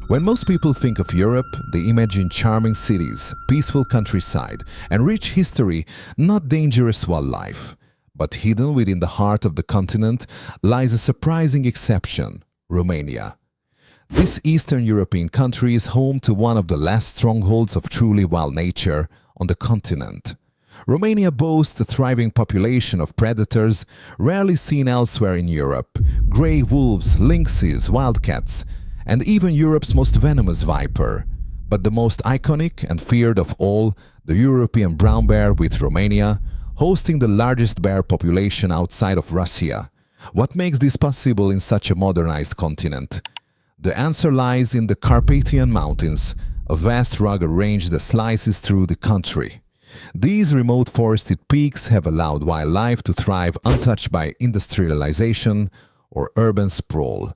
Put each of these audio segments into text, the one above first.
When most people think of Europe, they imagine charming cities, peaceful countryside, and rich history, not dangerous wildlife. But hidden within the heart of the continent lies a surprising exception: Romania. This Eastern European country is home to one of the last strongholds of truly wild nature on the continent. Romania boasts a thriving population of predators rarely seen elsewhere in Europe: grey wolves, lynxes, wildcats, and even Europe's most venomous viper. But the most iconic and feared of all, the European brown bear, with Romania hosting the largest bear population outside of Russia. What makes this possible in such a modernized continent? The answer lies in the Carpathian Mountains, a vast rugged range that slices through the country. These remote forested peaks have allowed wildlife to thrive untouched by industrialization or urban sprawl.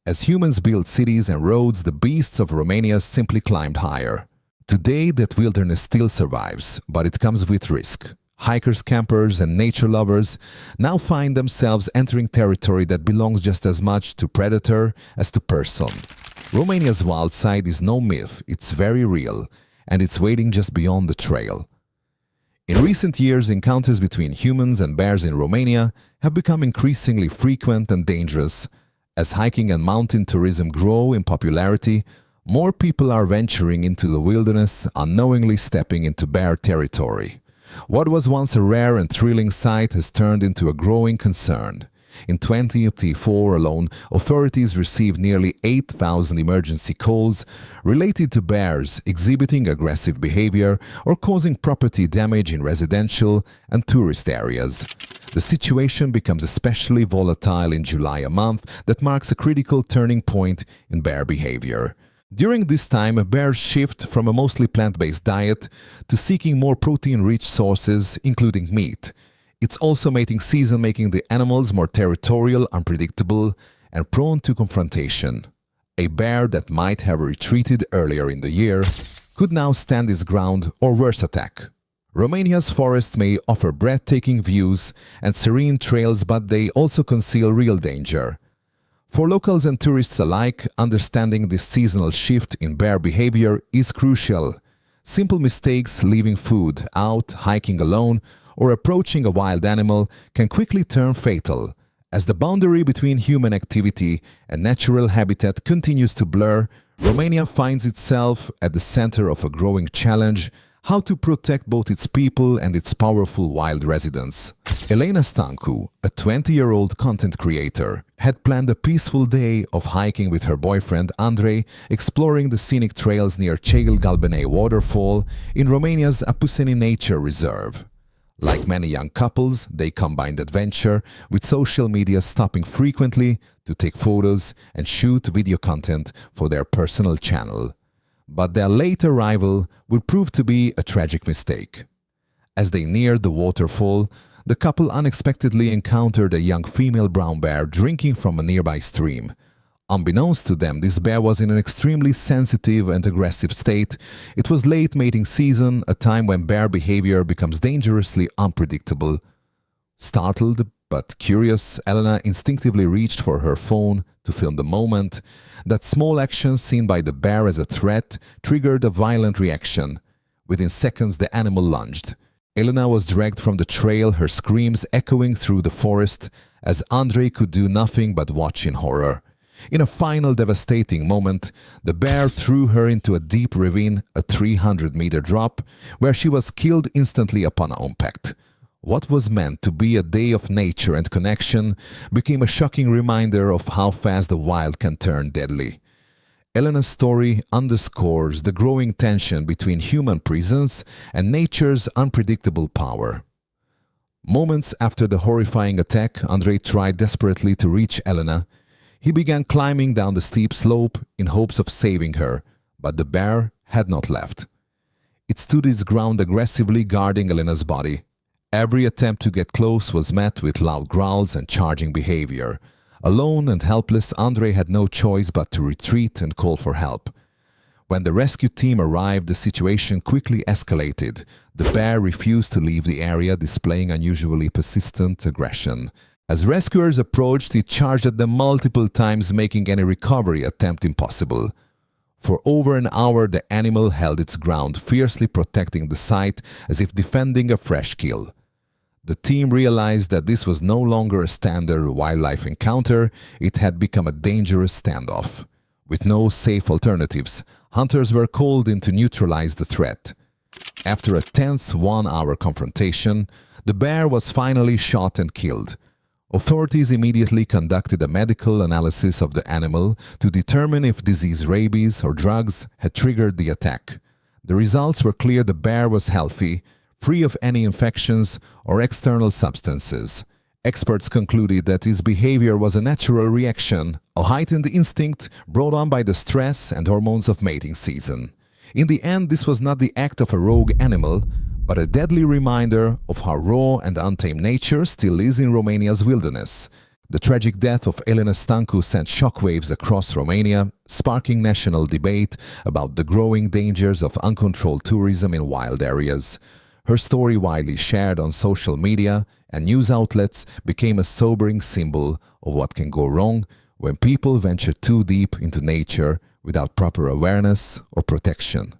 As humans built cities and roads, the beasts of Romania simply climbed higher. Today, that wilderness still survives, but it comes with risk. Hikers, campers, and nature lovers now find themselves entering territory that belongs just as much to predator as to person. Romania's wild side is no myth, it's very real, and it's waiting just beyond the trail. In recent years, encounters between humans and bears in Romania have become increasingly frequent and dangerous. As hiking and mountain tourism grow in popularity, more people are venturing into the wilderness, unknowingly stepping into bear territory. What was once a rare and thrilling sight has turned into a growing concern. In 2024 alone, authorities received nearly 8,000 emergency calls related to bears exhibiting aggressive behavior or causing property damage in residential and tourist areas. The situation becomes especially volatile in July, a month that marks a critical turning point in bear behavior. During this time, bears shift from a mostly plant-based diet to seeking more protein-rich sources, including meat. It's also mating season, making the animals more territorial, unpredictable, and prone to confrontation. A bear that might have retreated earlier in the year could now stand its ground or worse, attack. Romania's forests may offer breathtaking views and serene trails, but they also conceal real danger. For locals and tourists alike, understanding this seasonal shift in bear behavior is crucial. Simple mistakes, leaving food out, hiking alone, or approaching a wild animal can quickly turn fatal. As the boundary between human activity and natural habitat continues to blur, Romania finds itself at the center of a growing challenge: how to protect both its people and its powerful wild residents. Elena Stancu, a 20-year-old content creator, had planned a peaceful day of hiking with her boyfriend Andrei, exploring the scenic trails near Cel Galbenei waterfall in Romania's Apuseni Nature Reserve. Like many young couples, they combined adventure with social media, stopping frequently to take photos and shoot video content for their personal channel. But their late arrival would prove to be a tragic mistake. As they neared the waterfall, the couple unexpectedly encountered a young female brown bear drinking from a nearby stream. Unbeknownst to them, this bear was in an extremely sensitive and aggressive state. It was late mating season, a time when bear behavior becomes dangerously unpredictable. Startled but curious, Elena instinctively reached for her phone to film the moment. That small action, seen by the bear as a threat, triggered a violent reaction. Within seconds, the animal lunged. Elena was dragged from the trail, her screams echoing through the forest, as Andrei could do nothing but watch in horror. In a final devastating moment, the bear threw her into a deep ravine, a 300-meter drop, where she was killed instantly upon impact. What was meant to be a day of nature and connection became a shocking reminder of how fast the wild can turn deadly. Elena's story underscores the growing tension between human presence and nature's unpredictable power. Moments after the horrifying attack, Andrei tried desperately to reach Elena. He began climbing down the steep slope in hopes of saving her, but the bear had not left. It stood its ground, aggressively guarding Elena's body. Every attempt to get close was met with loud growls and charging behavior. Alone and helpless, Andrei had no choice but to retreat and call for help. When the rescue team arrived, the situation quickly escalated. The bear refused to leave the area, displaying unusually persistent aggression. As rescuers approached, it charged at them multiple times, making any recovery attempt impossible. For over an hour, the animal held its ground, fiercely protecting the site as if defending a fresh kill. The team realized that this was no longer a standard wildlife encounter, it had become a dangerous standoff. With no safe alternatives, hunters were called in to neutralize the threat. After a tense one-hour confrontation, the bear was finally shot and killed. Authorities immediately conducted a medical analysis of the animal to determine if disease, rabies, or drugs had triggered the attack. The results were clear: the bear was healthy, free of any infections or external substances. Experts concluded that his behavior was a natural reaction, a heightened instinct brought on by the stress and hormones of mating season. In the end, this was not the act of a rogue animal, but a deadly reminder of how raw and untamed nature still is in Romania's wilderness. The tragic death of Elena Stancu sent shockwaves across Romania, sparking national debate about the growing dangers of uncontrolled tourism in wild areas. Her story, widely shared on social media and news outlets, became a sobering symbol of what can go wrong when people venture too deep into nature without proper awareness or protection.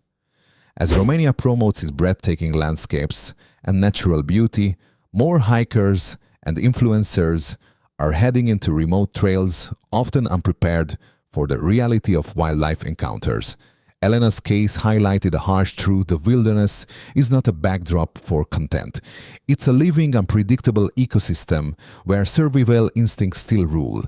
As Romania promotes its breathtaking landscapes and natural beauty, more hikers and influencers are heading into remote trails, often unprepared for the reality of wildlife encounters. Elena's case highlighted a harsh truth: the wilderness is not a backdrop for content. It's a living, unpredictable ecosystem where survival instincts still rule.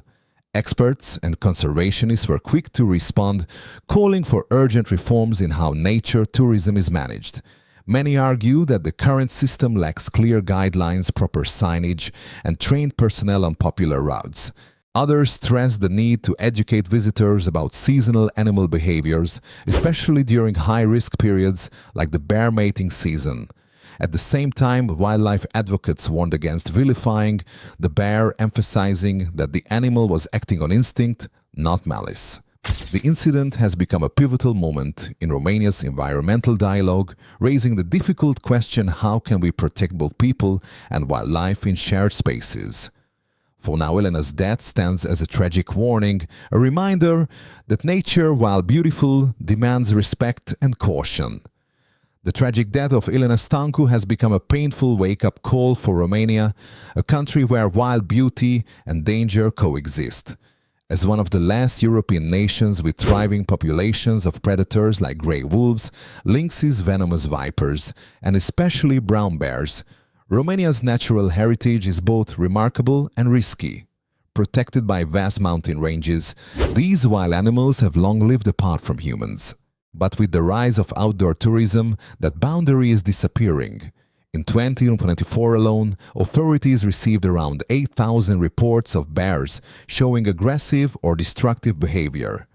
Experts and conservationists were quick to respond, calling for urgent reforms in how nature tourism is managed. Many argue that the current system lacks clear guidelines, proper signage, and trained personnel on popular routes. Others stress the need to educate visitors about seasonal animal behaviors, especially during high-risk periods like the bear mating season. At the same time, wildlife advocates warned against vilifying the bear, emphasizing that the animal was acting on instinct, not malice. The incident has become a pivotal moment in Romania's environmental dialogue, raising the difficult question: how can we protect both people and wildlife in shared spaces? For now, Elena's death stands as a tragic warning, a reminder that nature, while beautiful, demands respect and caution. The tragic death of Elena Stancu has become a painful wake-up call for Romania, a country where wild beauty and danger coexist. As one of the last European nations with thriving populations of predators like grey wolves, lynxes, venomous vipers, and especially brown bears, Romania's natural heritage is both remarkable and risky. Protected by vast mountain ranges, these wild animals have long lived apart from humans. But with the rise of outdoor tourism, that boundary is disappearing. In 2024 alone, authorities received around 8,000 reports of bears showing aggressive or destructive behavior.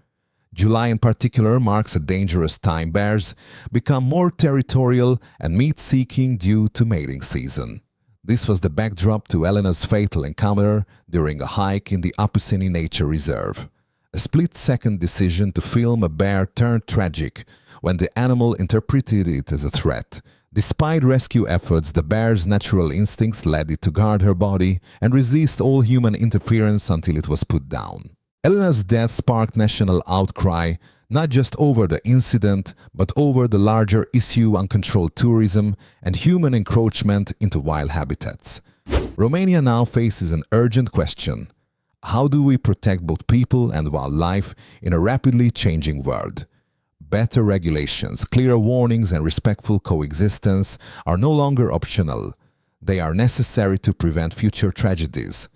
July in particular marks a dangerous time. Bears become more territorial and meat-seeking due to mating season. This was the backdrop to Elena's fatal encounter during a hike in the Apuseni Nature Reserve. A split-second decision to film a bear turned tragic when the animal interpreted it as a threat. Despite rescue efforts, the bear's natural instincts led it to guard her body and resist all human interference until it was put down. Elena's death sparked national outcry, not just over the incident, but over the larger issue: uncontrolled tourism and human encroachment into wild habitats. Romania now faces an urgent question: how do we protect both people and wildlife in a rapidly changing world? Better regulations, clear warnings, and respectful coexistence are no longer optional. They are necessary to prevent future tragedies.